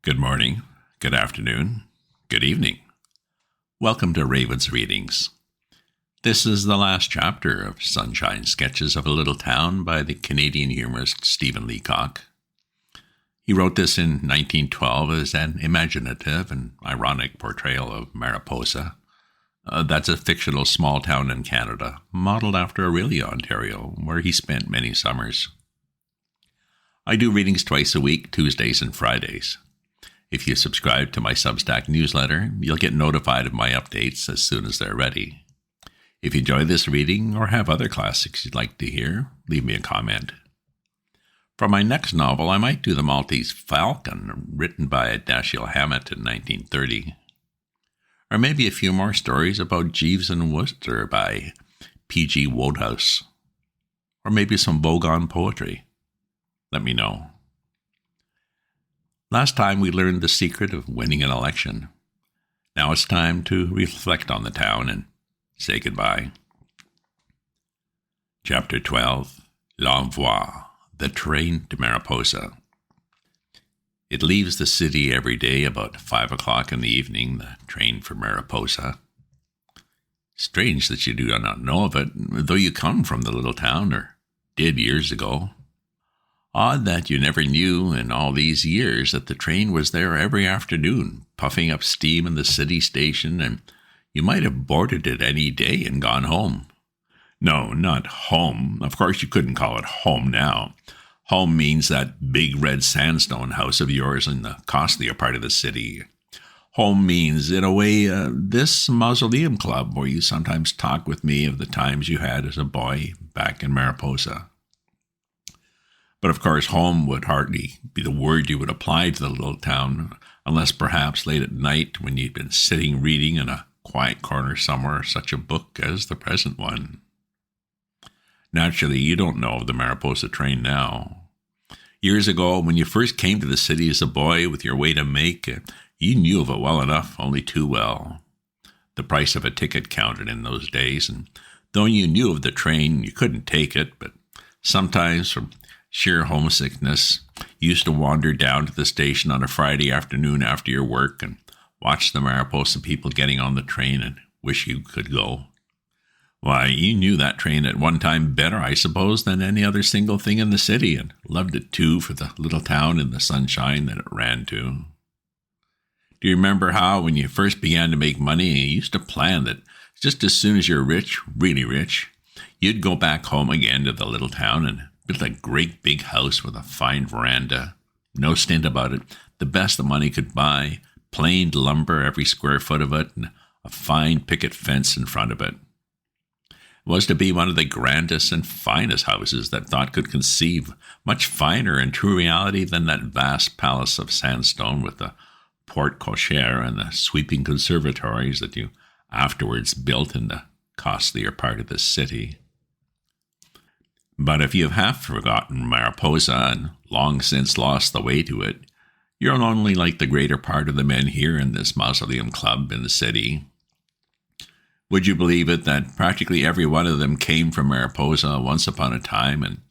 Good morning, good afternoon, good evening. Welcome to Raven's Readings. This is the last chapter of Sunshine Sketches of a Little Town by the Canadian humorist Stephen Leacock. He wrote this in 1912 as an imaginative and ironic portrayal of Mariposa. That's a fictional small town in Canada, modeled after Orillia, Ontario, where he spent many summers. I do readings twice a week, Tuesdays and Fridays. If you subscribe to my Substack newsletter, you'll get notified of my updates as soon as they're ready. If you enjoy this reading or have other classics you'd like to hear, leave me a comment. For my next novel, I might do The Maltese Falcon, written by Dashiell Hammett in 1930. Or maybe a few more stories about Jeeves and Wooster by P.G. Wodehouse. Or maybe some Vogon poetry. Let me know. Last time we learned the secret of winning an election. Now it's time to reflect on the town and say goodbye. Chapter 12, L'Envoi, the train to Mariposa. It leaves the city every day about 5 o'clock in the evening, the train for Mariposa. Strange that you do not know of it, though you come from the little town, or did years ago. Odd that you never knew in all these years that the train was there every afternoon, puffing up steam in the city station, and you might have boarded it any day and gone home. No, not home. Of course, you couldn't call it home now. Home means that big red sandstone house of yours in the costlier part of the city. Home means, in a way, this mausoleum club where you sometimes talk with me of the times you had as a boy back in Mariposa. But of course, home would hardly be the word you would apply to the little town, unless perhaps late at night when you'd been sitting reading in a quiet corner somewhere such a book as the present one. Naturally, you don't know of the Mariposa train now. Years ago, when you first came to the city as a boy with your way to make, you knew of it well enough, only too well. The price of a ticket counted in those days, and though you knew of the train, you couldn't take it, but sometimes from sheer homesickness, you used to wander down to the station on a Friday afternoon after your work and watch the Mariposa people getting on the train and wish you could go. Why, you knew that train at one time better, I suppose, than any other single thing in the city, and loved it too for the little town and the sunshine that it ran to. Do you remember how, when you first began to make money, you used to plan that just as soon as you're rich, really rich, you'd go back home again to the little town and built a great big house with a fine veranda. No stint about it. The best the money could buy. Planed lumber every square foot of it, and a fine picket fence in front of it. It was to be one of the grandest and finest houses that thought could conceive, much finer in true reality than that vast palace of sandstone with the porte cochere and the sweeping conservatories that you afterwards built in the costlier part of the city. But if you have half forgotten Mariposa and long since lost the way to it, you're only like the greater part of the men here in this mausoleum club in the city. Would you believe it that practically every one of them came from Mariposa once upon a time, and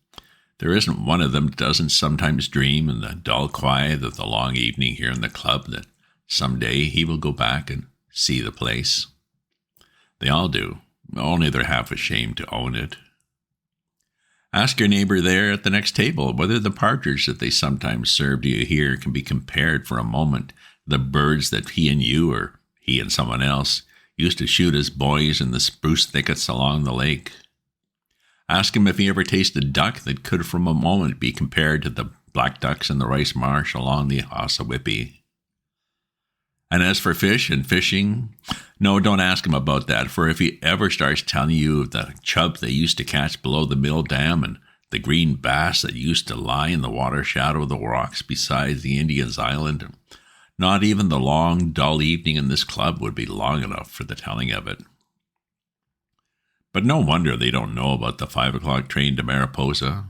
there isn't one of them that doesn't sometimes dream in the dull quiet of the long evening here in the club that someday he will go back and see the place? They all do, only they're half ashamed to own it. Ask your neighbor there at the next table whether the partridge that they sometimes serve to you here can be compared for a moment to the birds that he and you, or he and someone else, used to shoot as boys in the spruce thickets along the lake. Ask him if he ever tasted duck that could for a moment be compared to the black ducks in the rice marsh along the Ossawippi. And as for fish and fishing, no, don't ask him about that, for if he ever starts telling you of the chub they used to catch below the mill dam and the green bass that used to lie in the water shadow of the rocks beside the Indians' island, not even the long, dull evening in this club would be long enough for the telling of it. But no wonder they don't know about the 5 o'clock train to Mariposa.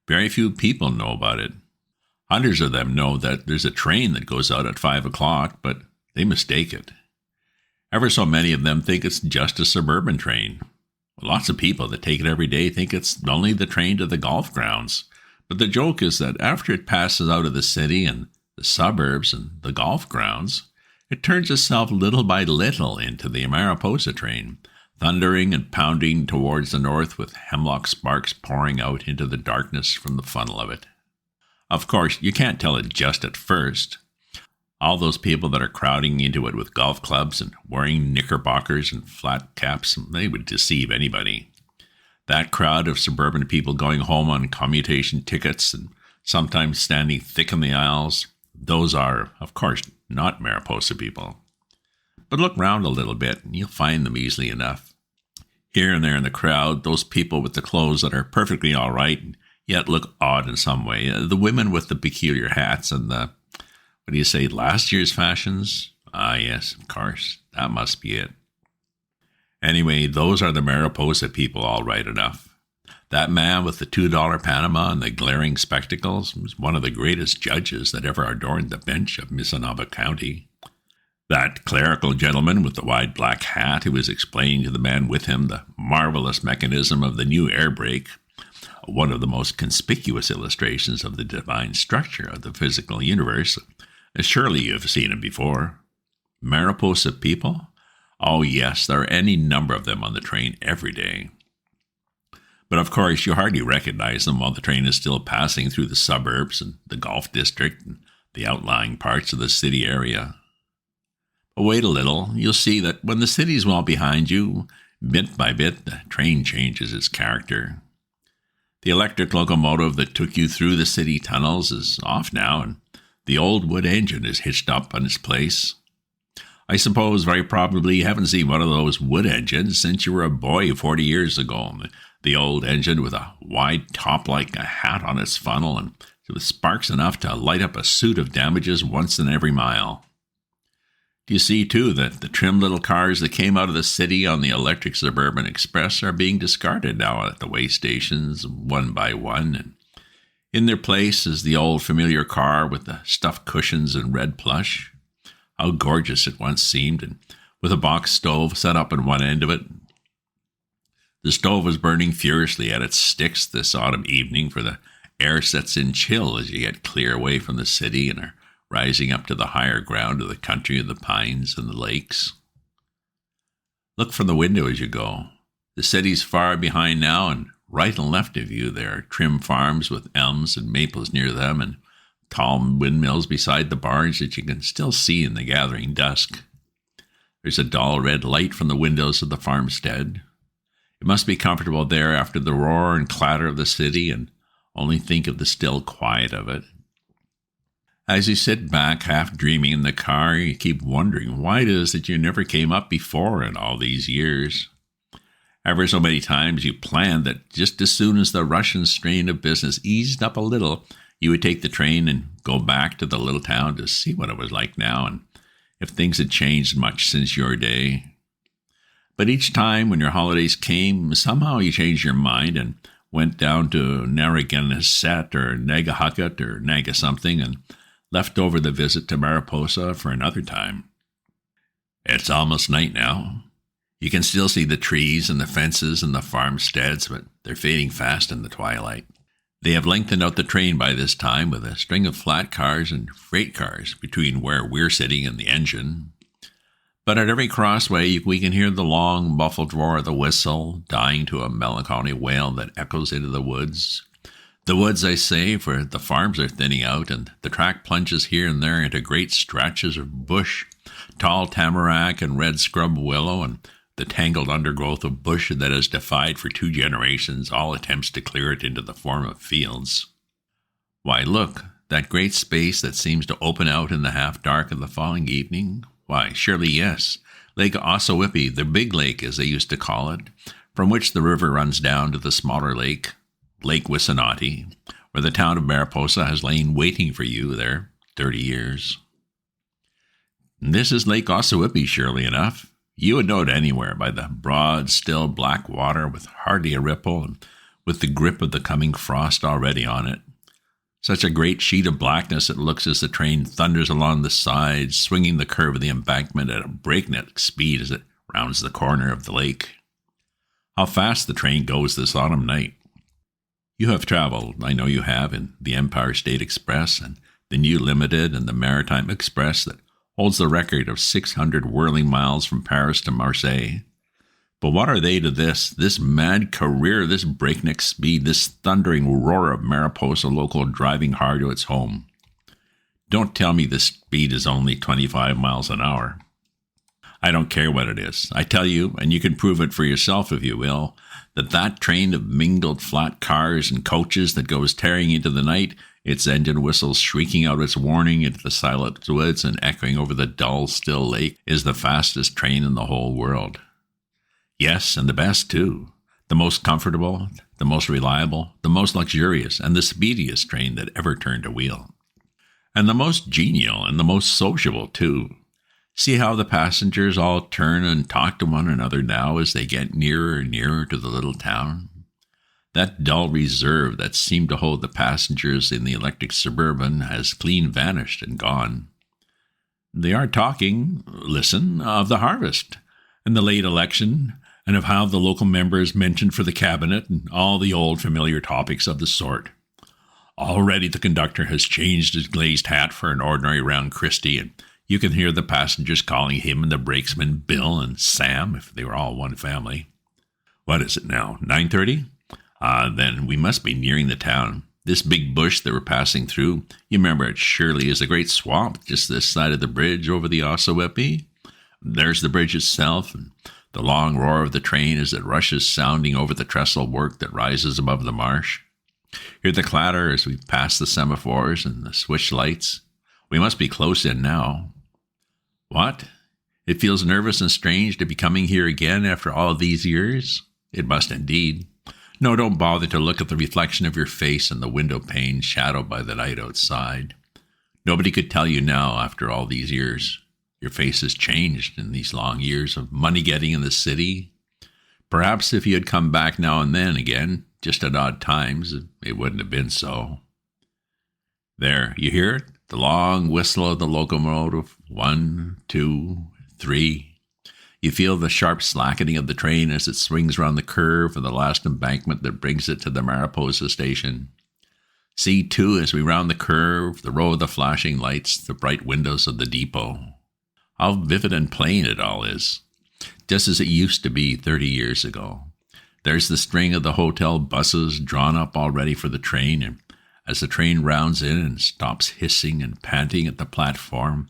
Very few people know about it. Hundreds of them know that there's a train that goes out at 5 o'clock, but they mistake it. Ever so many of them think it's just a suburban train. Lots of people that take it every day think it's only the train to the golf grounds. But the joke is that after it passes out of the city and the suburbs, and the golf grounds, it turns itself little by little into the Mariposa train, thundering and pounding towards the north with hemlock sparks pouring out into the darkness from the funnel of it. Of course, you can't tell it just at first. All those people that are crowding into it with golf clubs and wearing knickerbockers and flat caps, they would deceive anybody. That crowd of suburban people going home on commutation tickets and sometimes standing thick in the aisles, those are, of course, not Mariposa people. But look round a little bit and you'll find them easily enough. Here and there in the crowd, those people with the clothes that are perfectly all right and yet look odd in some way. The women with the peculiar hats and the, last year's fashions? Ah, yes, of course. That must be it. Anyway, those are the Mariposa people all right enough. That man with the $2 Panama and the glaring spectacles was one of the greatest judges that ever adorned the bench of Missinaba County. That clerical gentleman with the wide black hat who was explaining to the man with him the marvelous mechanism of the new air brake, one of the most conspicuous illustrations of the divine structure of the physical universe. Surely you've seen him before. Mariposa people? Oh yes, there are any number of them on the train every day. But of course, you hardly recognize them while the train is still passing through the suburbs and the golf district and the outlying parts of the city area. But wait a little, you'll see that when the city's well behind you, bit by bit, the train changes its character. The electric locomotive that took you through the city tunnels is off now, and the old wood engine is hitched up on its place. I suppose very probably you haven't seen one of those wood engines since you were a boy 40 years ago. The old engine with a wide top like a hat on its funnel and with sparks enough to light up a suit of damages once in every mile. Do you see, too, that the trim little cars that came out of the city on the electric suburban express are being discarded now at the way stations one by one, and in their place is the old familiar car with the stuffed cushions and red plush. How gorgeous it once seemed, and with a box stove set up at one end of it. The stove was burning furiously at its sticks this autumn evening, for the air sets in chill as you get clear away from the city and are rising up to the higher ground of the country of the pines and the lakes. Look from the window as you go. The city's far behind now, and right and left of you there are trim farms with elms and maples near them and tall windmills beside the barns that you can still see in the gathering dusk. There's a dull red light from the windows of the farmstead. It must be comfortable there after the roar and clatter of the city, and only think of the still quiet of it. As you sit back half dreaming in the car, you keep wondering why it is that you never came up before in all these years. Ever so many times you planned that just as soon as the Russian strain of business eased up a little, you would take the train and go back to the little town to see what it was like now and if things had changed much since your day. But each time when your holidays came, somehow you changed your mind and went down to Narragansett or Nagahakut or Naga something and left over the visit to Mariposa for another time. It's almost night now. You can still see the trees and the fences and the farmsteads, but they're fading fast in the twilight. They have lengthened out the train by this time with a string of flat cars and freight cars between where we're sitting and the engine. But at every crossway we can hear the long, muffled roar of the whistle, dying to a melancholy wail that echoes into the woods. The woods, I say, for the farms are thinning out, and the track plunges here and there into great stretches of bush, tall tamarack and red scrub willow, and the tangled undergrowth of bush that has defied for 2 generations all attempts to clear it into the form of fields. Why, look, that great space that seems to open out in the half-dark of the falling evening? Why, surely yes, Lake Ossawippi, the big lake as they used to call it, from which the river runs down to the smaller lake, Lake Wissanotti, where the town of Mariposa has lain waiting for you there 30 years. And this is Lake Ossawippi, surely enough. You would know it anywhere by the broad, still black water with hardly a ripple and with the grip of the coming frost already on it. Such a great sheet of blackness it looks as the train thunders along the sides, swinging the curve of the embankment at a breakneck speed as it rounds the corner of the lake. How fast the train goes this autumn night. You have traveled, I know you have, in the Empire State Express, and the New Limited and the Maritime Express that holds the record of 600 whirling miles from Paris to Marseille. But what are they to this mad career, this breakneck speed, this thundering roar of Mariposa local driving hard to its home? Don't tell me the speed is only 25 miles an hour. I don't care what it is. I tell you, and you can prove it for yourself if you will, that train of mingled flat cars and coaches that goes tearing into the night, its engine whistles shrieking out its warning into the silent woods and echoing over the dull, still lake, is the fastest train in the whole world. Yes, and the best, too. The most comfortable, the most reliable, the most luxurious, and the speediest train that ever turned a wheel. And the most genial and the most sociable, too. See how the passengers all turn and talk to one another now as they get nearer and nearer to the little town? That dull reserve that seemed to hold the passengers in the electric Suburban has clean vanished and gone. They are talking, listen, of the harvest, and the late election, and of how the local members mentioned for the cabinet, and all the old familiar topics of the sort. Already the conductor has changed his glazed hat for an ordinary round Christie, and you can hear the passengers calling him and the brakesman Bill and Sam, if they were all one family. What is it now, 9:30? Then we must be nearing the town. This big bush that we're passing through, you remember it surely is a great swamp just this side of the bridge over the Ossaweppi. There's the bridge itself, and the long roar of the train as it rushes sounding over the trestle work that rises above the marsh. Hear the clatter as we pass the semaphores and the switch lights. We must be close in now. What? It feels nervous and strange to be coming here again after all these years? It must indeed. No, don't bother to look at the reflection of your face in the window pane shadowed by the night outside. Nobody could tell you now after all these years. Your face has changed in these long years of money getting in the city. Perhaps if you had come back now and then again, just at odd times, it wouldn't have been so. There, you hear it? The long whistle of the locomotive. 1, 2, 3. You feel the sharp slackening of the train as it swings round the curve of the last embankment that brings it to the Mariposa station. See, too, as we round the curve, the row of the flashing lights, the bright windows of the depot. How vivid and plain it all is, just as it used to be 30 years ago. There's the string of the hotel buses drawn up all ready for the train, and as the train rounds in and stops hissing and panting at the platform,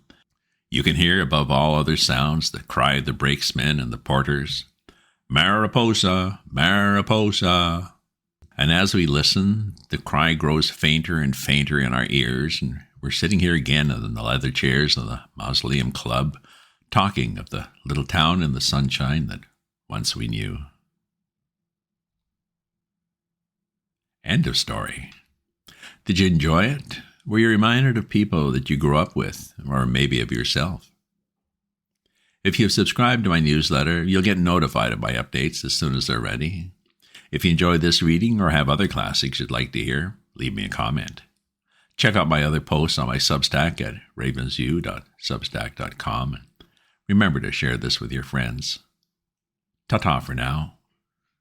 you can hear above all other sounds the cry of the brakesmen and the porters, "Mariposa, Mariposa." And as we listen, the cry grows fainter and fainter in our ears, and we're sitting here again in the leather chairs of the Mausoleum Club, talking of the little town in the sunshine that once we knew. End of story. Did you enjoy it? Were you reminded of people that you grew up with, or maybe of yourself? If you've subscribed to my newsletter, you'll get notified of my updates as soon as they're ready. If you enjoyed this reading or have other classics you'd like to hear, leave me a comment. Check out my other posts on my Substack at ravensview.substack.com. Remember to share this with your friends. Ta-ta for now.